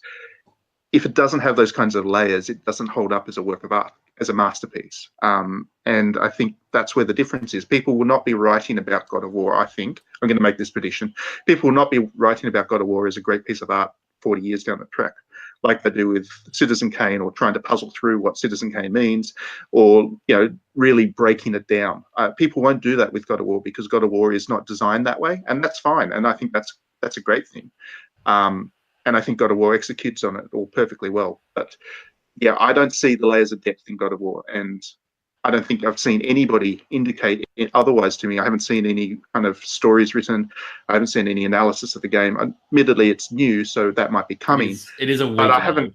if it doesn't have those kinds of layers, it doesn't hold up as a work of art, as a masterpiece. And I think that's where the difference is. People will not be writing about God of War, I think. I'm going to make this prediction. People will not be writing about God of War as a great piece of art 40 years down the track, like they do with Citizen Kane, or trying to puzzle through what Citizen Kane means, or really breaking it down. People won't do that with God of War, because God of War is not designed that way, and that's fine. And I think that's a great thing. And I think God of War executes on it all perfectly well. But yeah, I don't see the layers of depth in God of War, and I don't think I've seen anybody indicate it otherwise to me. I haven't seen any kind of stories written. I haven't seen any analysis of the game. Admittedly, it's new, so that might be coming. It is a weird. But I haven't.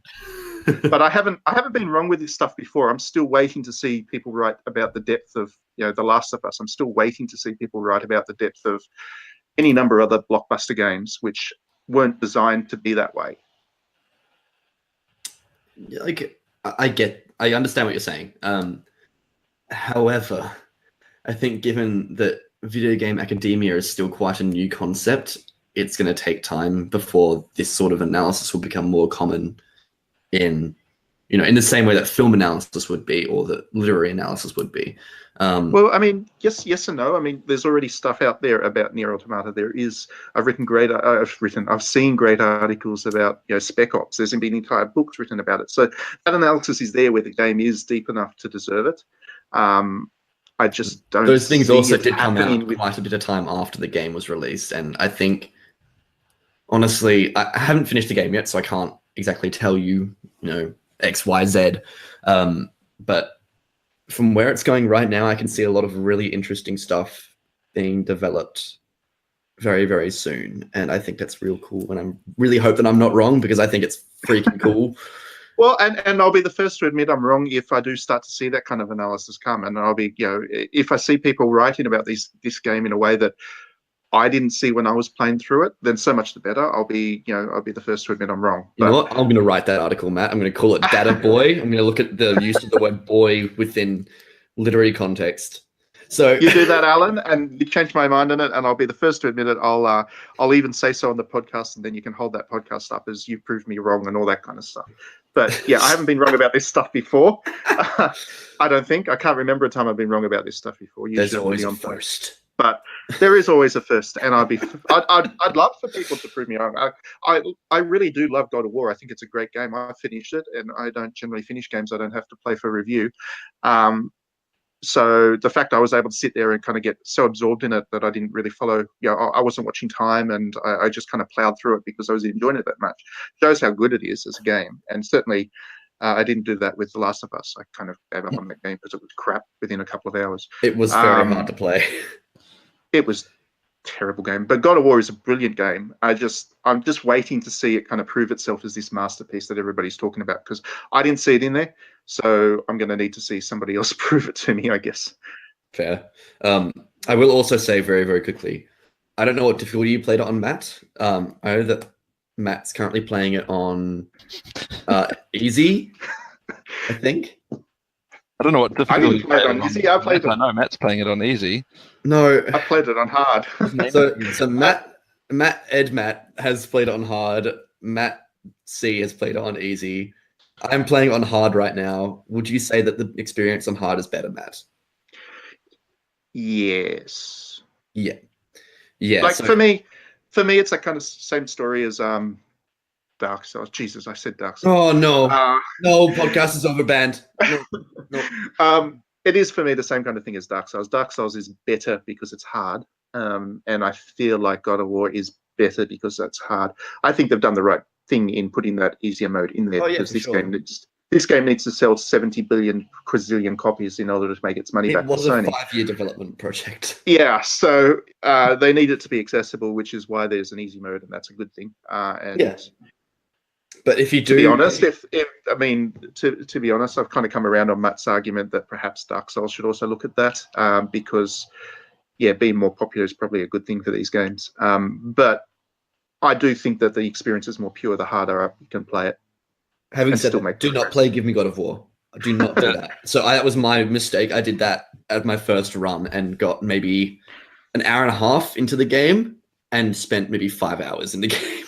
But I haven't been wrong with this stuff before. I'm still waiting to see people write about the depth of The Last of Us. I'm still waiting to see people write about the depth of any number of other blockbuster games which weren't designed to be that way. I understand what you're saying. However, I think given that video game academia is still quite a new concept, it's going to take time before this sort of analysis will become more common in the same way that film analysis would be, or that literary analysis would be. Yes and no. There's already stuff out there about Nier Automata. I've seen great articles about Spec Ops. There's been entire books written about it. So that analysis is there, where the game is deep enough to deserve it. I just don't. Those things also did come out quite a bit of time after the game was released, and I think, honestly, I haven't finished the game yet, so I can't exactly tell you, X, Y, Z. But from where it's going right now, I can see a lot of really interesting stuff being developed very, very soon. And I think that's real cool. And I'm really hoping I'm not wrong because I think it's freaking cool. Well, and I'll be the first to admit I'm wrong if I do start to see that kind of analysis come. And I'll be, if I see people writing about this game in a way that I didn't see when I was playing through it, then so much the better. I'll be the first to admit I'm wrong. You know what? I'm going to write that article, Matt. I'm going to call it Data Boy. I'm going to look at the use of the word boy within literary context. So you do that, Alan, and you change my mind on it, and I'll be the first to admit it. I'll even say so on the podcast, and then you can hold that podcast up as you proved me wrong and all that kind of stuff. But yeah, I haven't been wrong about this stuff before. I don't think. I can't remember a time I've been wrong about this stuff before. There's always a first. But there is always a first, and I'd love for people to prove me wrong. I really do love God of War. I think it's a great game. I finished it, and I don't generally finish games I don't have to play for review. So the fact I was able to sit there and kind of get so absorbed in it that I didn't really follow, I wasn't watching time, and I just kind of plowed through it because I was enjoying it that much. Shows how good it is as a game. And certainly I didn't do that with The Last of Us. I kind of gave up on that game because it was crap within a couple of hours. It was very hard to play. It was a terrible game. But God of War is a brilliant game. I'm just waiting to see it kind of prove itself as this masterpiece that everybody's talking about, because I didn't see it in there. So I'm going to need to see somebody else prove it to me, I guess. Fair. I will also say very, very quickly, I don't know what difficulty you played it on, Matt. I know that Matt's currently playing it on easy, I think. I don't know what difficulty. I didn't play it on easy. I played it. I know Matt's playing it on easy. No, I played it on hard. so Matt has played it on hard. Matt C has played it on easy. I'm playing on hard right now. Would you say that the experience on hard is better, Matt? Yes. Yeah. Like for me, it's that kind of same story as Dark Souls. Jesus, I said Dark Souls. Oh no, no, podcast is over, banned. No. It is for me the same kind of thing as Dark Souls. Dark Souls is better because it's hard, and I feel like God of War is better because that's hard. I think they've done the right thing in putting that easier mode in there, because this game needs to sell 70 billion quadrillion copies in order to make its money back. It was a 5-year development project. Yeah, so they need it to be accessible, which is why there's an easy mode, and that's a good thing. But if you do, to be honest, to be honest, I've kind of come around on Matt's argument that perhaps Dark Souls should also look at that, because being more popular is probably a good thing for these games. But I do think that the experience is more pure the harder you can play it. Having said that, do not play Give Me God of War. Do not do that. So that was my mistake. I did that at my first run and got maybe an hour and a half into the game and spent maybe 5 hours in the game.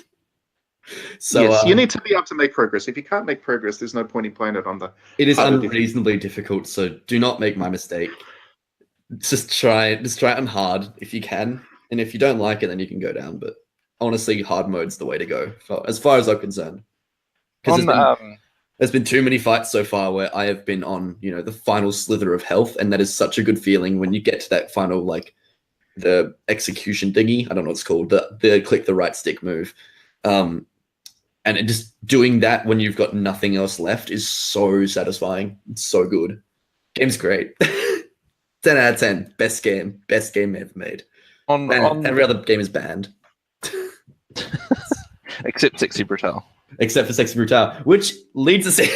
So yes, you need to be able to make progress. If you can't make progress, there's no point in playing it on the. It is unreasonably difficult, so do not make my mistake. Just try it on hard if you can, and if you don't like it, then you can go down. But honestly, hard mode's the way to go, as far as I'm concerned. Because there's been too many fights so far where I have been on, the final slither of health, and that is such a good feeling when you get to that final, like, the execution thingy. I don't know what it's called. The click the right stick move. And just doing that when you've got nothing else left is so satisfying. It's so good. Game's great. 10 out of 10. Best game ever made. Every other game is banned. Except Sexy Brutale. Except for Sexy Brutale, which leads us in.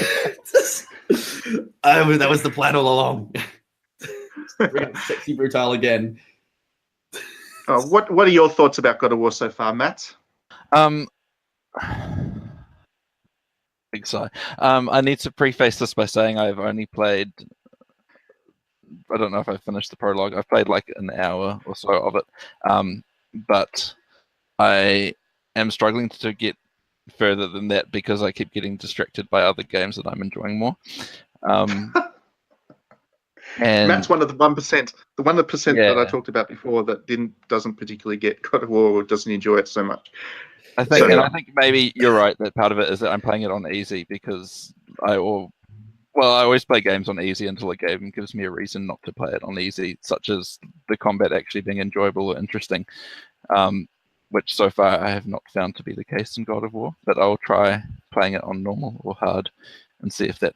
That was the plan all along. Bring up Sexy Brutale again. What are your thoughts about God of War so far, Matt? Big sigh. I need to preface this by saying I've only played. I don't know if I finished the prologue. I've played like an hour or so of it, but I am struggling to get further than that because I keep getting distracted by other games that I'm enjoying more. And Matt's one of the 1%, the 1% that I talked about before that doesn't particularly get God of War or doesn't enjoy it so much. I think maybe you're right that part of it is that I'm playing it on easy because I always play games on easy until a game gives me a reason not to play it on easy, such as the combat actually being enjoyable or interesting, which so far I have not found to be the case in God of War. But I'll try playing it on normal or hard and see if that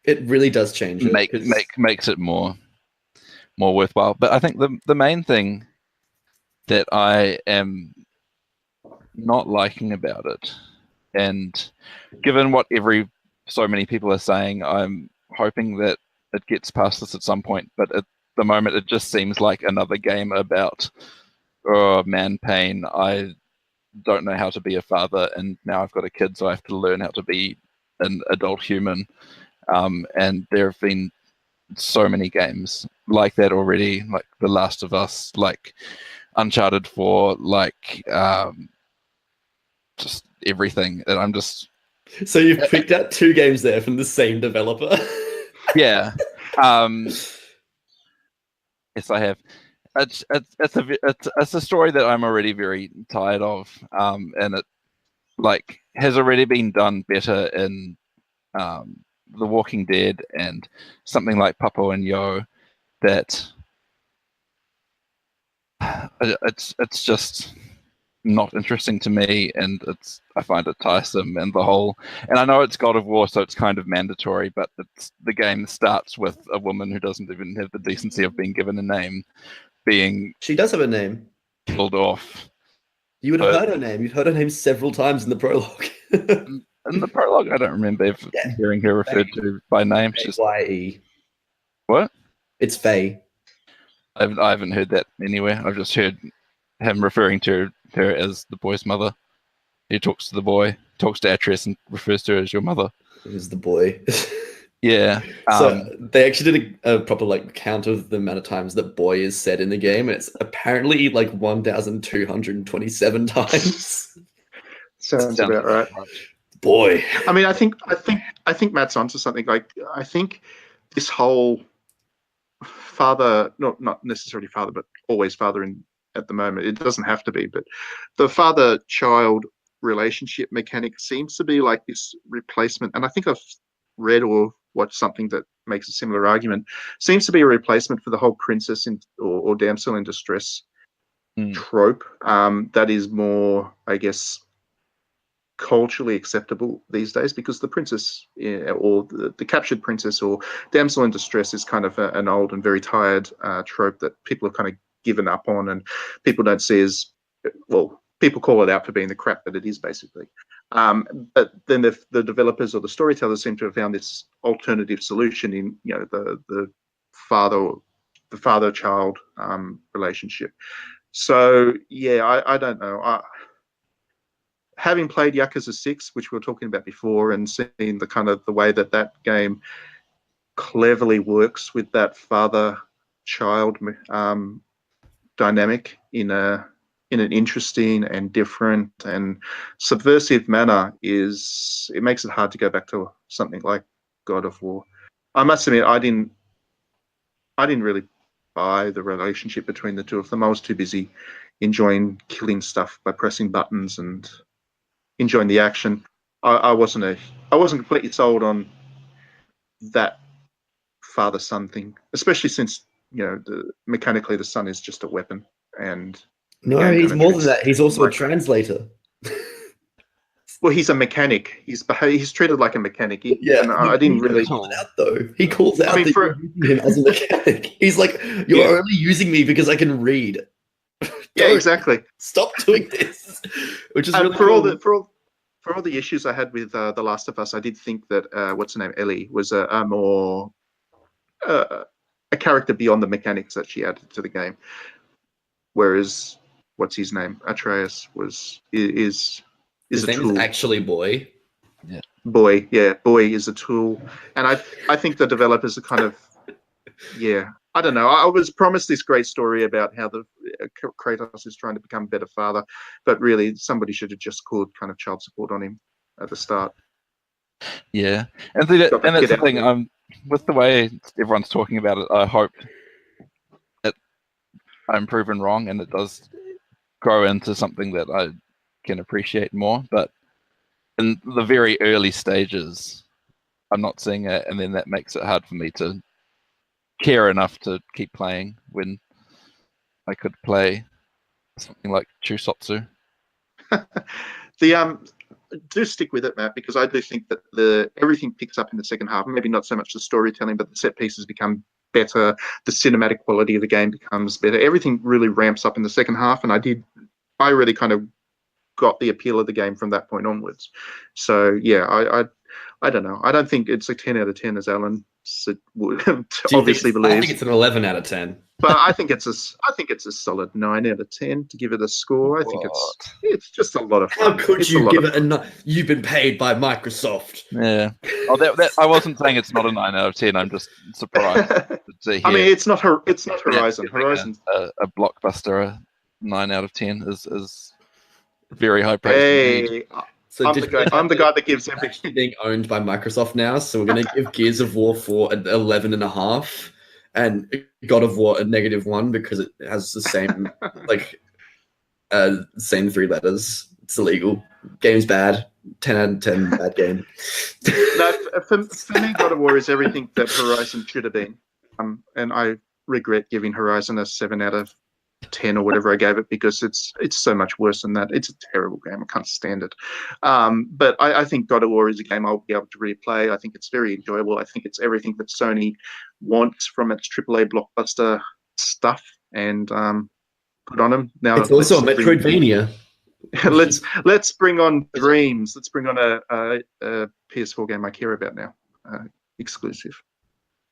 it really does change it. Makes it more worthwhile. But I think the main thing that I am not liking about it. And given what so many people are saying, I'm hoping that it gets past this at some point. But at the moment, it just seems like another game about, oh, man pain. I don't know how to be a father, and now I've got a kid, so I have to learn how to be an adult human. And there have been so many games like that already, like The Last of Us, like Uncharted 4, like just everything. And I'm just So you've picked out 2 games there from the same developer. yeah. Yes, I have. It's a story that I'm already very tired of, and it like has already been done better in The Walking Dead and something like Papo and Yo. That it's just not interesting to me, and I find it tiresome, and I know it's God of War, so it's kind of mandatory, but the game starts with a woman who doesn't even have the decency of being given a name being She does have a name. killed off. You would have heard her name. You've heard her name several times in the prologue. In the prologue, I don't remember hearing her referred to by name. Just Y-E. what? It's Faye. I haven't heard that anywhere. I've just heard him referring to her as the boy's mother. He talks to the boy, talks to Atreus, and refers to her as your mother. It was the boy. Yeah. So they actually did a proper like count of the amount of times that boy is said in the game, and it's apparently like 1,227 times. Sounds about right. Boy. I mean, I think Matt's onto something. Like, I think this whole father, not necessarily father, but always father at the moment. It doesn't have to be, but the father-child relationship mechanic seems to be like this replacement. And I think I've read or watched something that makes a similar argument. Seems to be a replacement for the whole princess or damsel in distress trope. That is more, I guess, culturally acceptable these days, because the princess or the captured princess or damsel in distress is kind of an old and very tired trope that people have kind of given up on, and people don't see as well. People call it out for being the crap that it is, basically. But then the developers or the storytellers seem to have found this alternative solution in the father-child relationship. So yeah, I don't know. Having played Yakuza 6, which we were talking about before, and seeing the kind of the way that game cleverly works with that father-child dynamic in an interesting and different and subversive manner, it makes it hard to go back to something like God of War. I must admit, I didn't really buy the relationship between the two of them. I was too busy enjoying killing stuff by pressing buttons and enjoying the action. I wasn't completely sold on that father-son thing, especially since mechanically the son is just a weapon. And no, he's more than that. He's also a translator. Well, he's a mechanic. He's treated like a mechanic. I didn't really call it out though. He calls out for him as a mechanic. He's like, "You're only using me because I can read." Yeah, exactly. Stop doing this. Which is really for cool. For all the issues I had with The Last of Us, I did think that what's her name, Ellie, was a more a character beyond the mechanics that she added to the game. Whereas, what's his name, Atreus is his a name tool. Is actually Boy. Yeah. Boy is a tool, and I think the developers are kind of I don't know. I was promised this great story about how the Kratos is trying to become a better father, but really somebody should have just called kind of child support on him at the start. Yeah, and that's the thing. With the way everyone's talking about it, I hope that I'm proven wrong and it does grow into something that I can appreciate more. But in the very early stages, I'm not seeing it, and then that makes it hard for me to care enough to keep playing when I could play something like Chusotsu. Do stick with it, Matt, because I do think that everything picks up in the second half. Maybe not so much the storytelling, but the set pieces become better. The cinematic quality of the game becomes better. Everything really ramps up in the second half, and I really kind of got the appeal of the game from that point onwards. So yeah, I don't know. I don't think it's a 10 out of 10 as Alan would obviously believe. I think it's an 11 out of 10. But I think it's a solid 9 out of 10 to give it a score. I think it's just a lot of fun. How could you give it a 9? You've been paid by Microsoft. Yeah. Oh, I wasn't saying it's not a 9 out of 10. I'm just surprised to hear. I mean, it's not Horizon. Horizon's a blockbuster. A 9 out of 10 is very high praise. Hey, So I'm the guy that gives everything. Being owned by Microsoft now, so we're going to give Gears of War 4 an 11.5 and God of War a -1 because it has the same same 3 letters. It's illegal. Game's bad. 10 out of 10 bad game. No, for me, God of War is everything that Horizon should have been. And I regret giving Horizon a 7 out of 10 or whatever I gave it because it's so much worse than that. It's a terrible game. I can't stand it. But I think God of War is a game I'll be able to replay. I think it's very enjoyable. I think it's everything that Sony wants from its AAA blockbuster stuff, and good on them. Now It's also a Metroidvania. let's bring on Dreams. Let's bring on a PS4 game I care about now. Exclusive.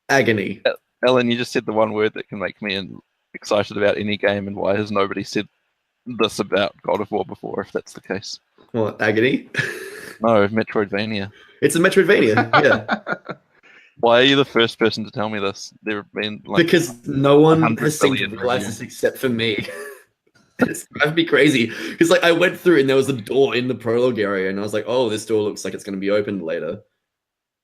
Agony. Ellen, you just said the one word that can make me excited about any game, and why has nobody said this about God of War before, if that's the case? What, Agony? No, Metroidvania. It's a Metroidvania, yeah. Why are you the first person to tell me this? There have been because no one 100 has seemed to billion realize reviews. Mm. this except for me. It's driving me crazy. Because I went through and there was a door in the prologue area, and I was like, oh, this door looks like it's going to be opened later.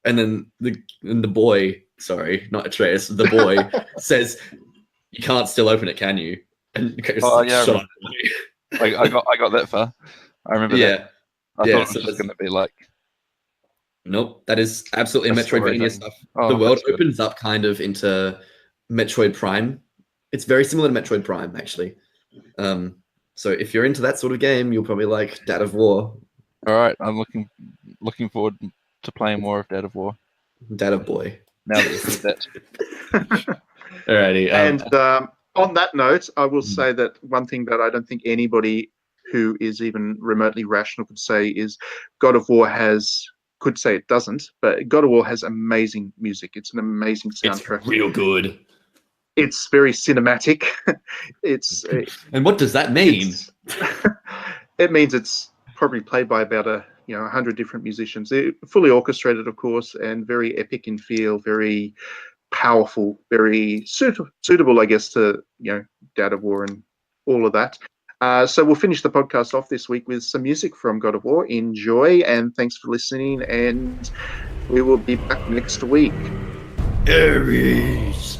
And then the boy, sorry, not Atreus, the boy says, you can't still open it, can you? And shot. I got that far. I remember that. I thought it was just going to be like... Nope, that is absolutely Metroidvania stuff. The world opens up kind of into Metroid Prime. It's very similar to Metroid Prime, actually. So if you're into that sort of game, you'll probably like Dad of War. All right, I'm looking forward to playing more of Dad of War. Dad of Boy. Now that you said that. Alrighty. And on that note, I will say that one thing that I don't think anybody who is even remotely rational could say is God of War could say it doesn't, but God of War has amazing music. It's an amazing soundtrack. It's real good. It's very cinematic. And what does that mean? It means it's probably played by about 100 different musicians. They're fully orchestrated, of course, and very epic in feel, very powerful, very suitable, I guess, to Dad of War and all of that. So we'll finish the podcast off this week with some music from God of War. Enjoy, and thanks for listening, and we will be back next week. Ares.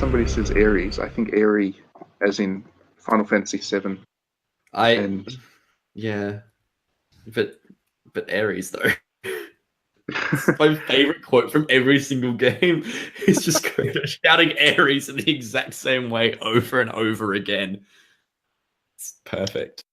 somebody says Ares. I think Aerie, as in Final Fantasy VII. And yeah, but Ares though. My favorite quote from every single game is just shouting Ares in the exact same way over and over again. It's perfect.